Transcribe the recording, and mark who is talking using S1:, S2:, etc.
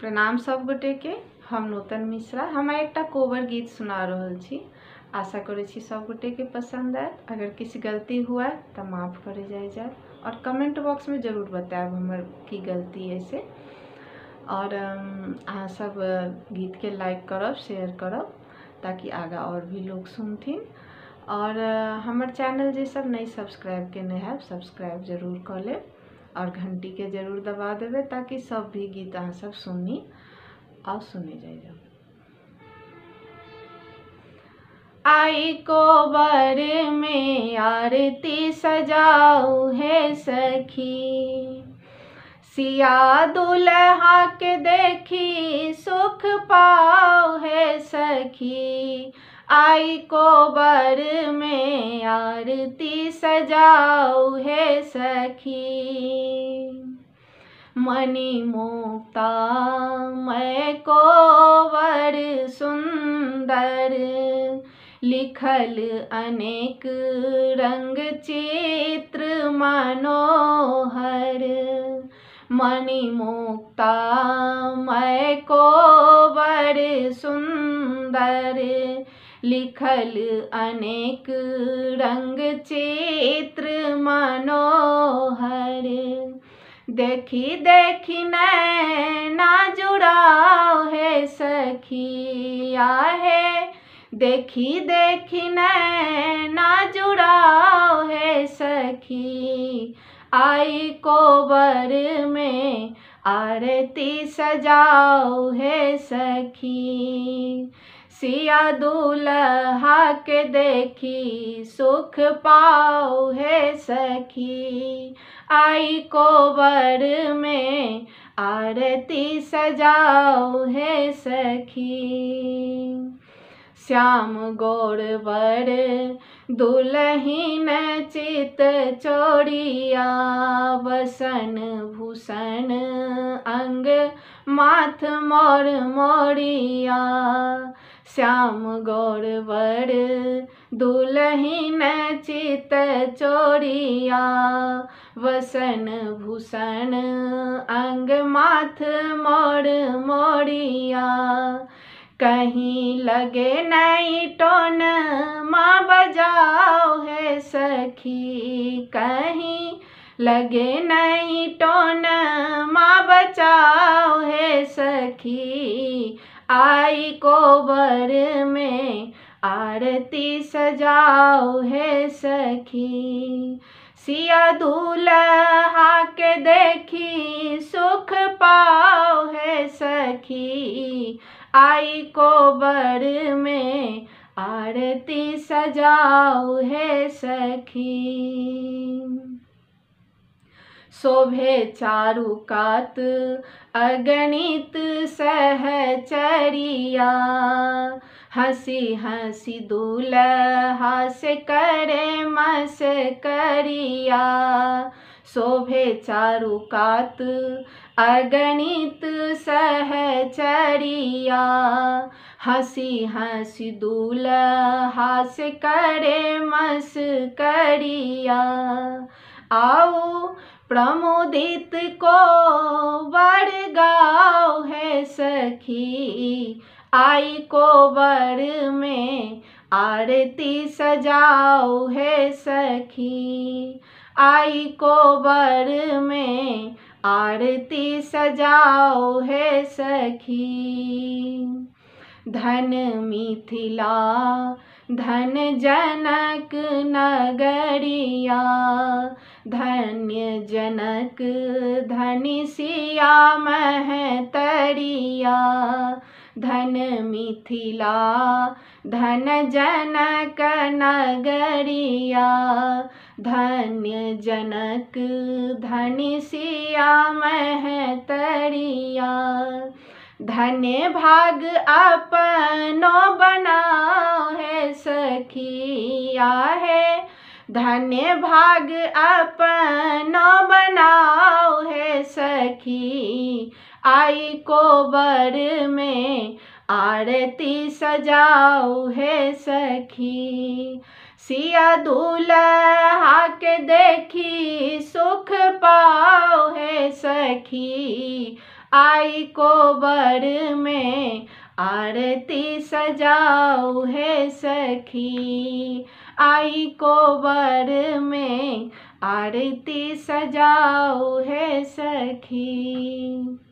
S1: प्रणाम सब गोटे के। हम नूतन मिश्रा हम एकटा कोबर गीत सुना रहल छी। आशा करै छी सब गोटे के पसंद आयत। अगर किसी गलती हुआ तो माफ़ करे जाए और कमेंट बॉक्स में जरूर बताएब हमर की गलती है से। और अहाँ सब गीत के लाइक करब, शेयर करब ताकि आगा और भी लोग सुनथिन। और हमर चैनल जे सब नहीं सब्सक्राइब केने हैब सब्सक्राइब जरूर कर लेब और घंटी के जरूर दबा देवे ताकि सब भी गीत अहाँ सब सुनी और सुने जाइए। आई कोबर में आरती सजाऊ है सखी, सिया दुल्हा के देखी सुख पाओ है सखी। आई कोबर में आरती सजाऊ है सखी, मणि मुक्ता मैं कोबर सुंदर, लिखल अनेक रंग चित्र मनोहर। मणि मुक्ता मैं कोबर सुंदर, लिखल अनेक रंग चित्र मनोहर। देखी देखी नैना जुड़ाओ है सखी आहे, देखी देखी नैना जुड़ाओ है सखी। आई कोबर में आरती सजाओ है सखी, सिया दुल्हा के देखी सुख पाओ है सखी। आई कोबर में आरती सजाओ है सखी, श्याम गौरवर दुल्हीन चित चोरिया, वसन भूषण अंग माथ मोर मोरिया। श्याम गौरवर दुल्हीन चित चोरिया, वसन भूषण अंग माथ मोर मोरिया। कहीं लगे नहीं टोन माँ बजाओ है सखी, कहीं लगे नहीं टोन माँ बचाओ है सखी। आई कोबर में आरती सजाओ है सखी, सिया दूल्हा के देखी सुख पाओ है सखी। आई कोबर में आरती सजाओ है सखी, शोभे चारु कात अगणित सहचरिया, हंसी हंसी दूल्हा से करे मस्करिया। शोभे चारु कात अगणित सहचरिया, हंसी हंसी दूल्हा से करे मस्करिया। आओ प्रमोदित को बर गाओ है सखी, आई कोबर में आरती सजाओ है सखी। आई कोबर में आरती सजाओ है सखी, धन मिथिला धन जनक नगरिया, धन्य जनक धनी सिया महतरिया। धन मिथिला धन जनक नगरिया, धन्य जनक धनी सिया महतरिया। धन्य भाग अपनो बनाओ है सखी आहे, धन्य भाग अपनो बनाओ है सखी। आई कोबर में आरती सजाओ है सखी, सिया दूल्हा के देखी सुख पाओ है सखी। आई कोबर में आरती सजाओ है सखी, आई कोबर में आरती सजाओ है सखी।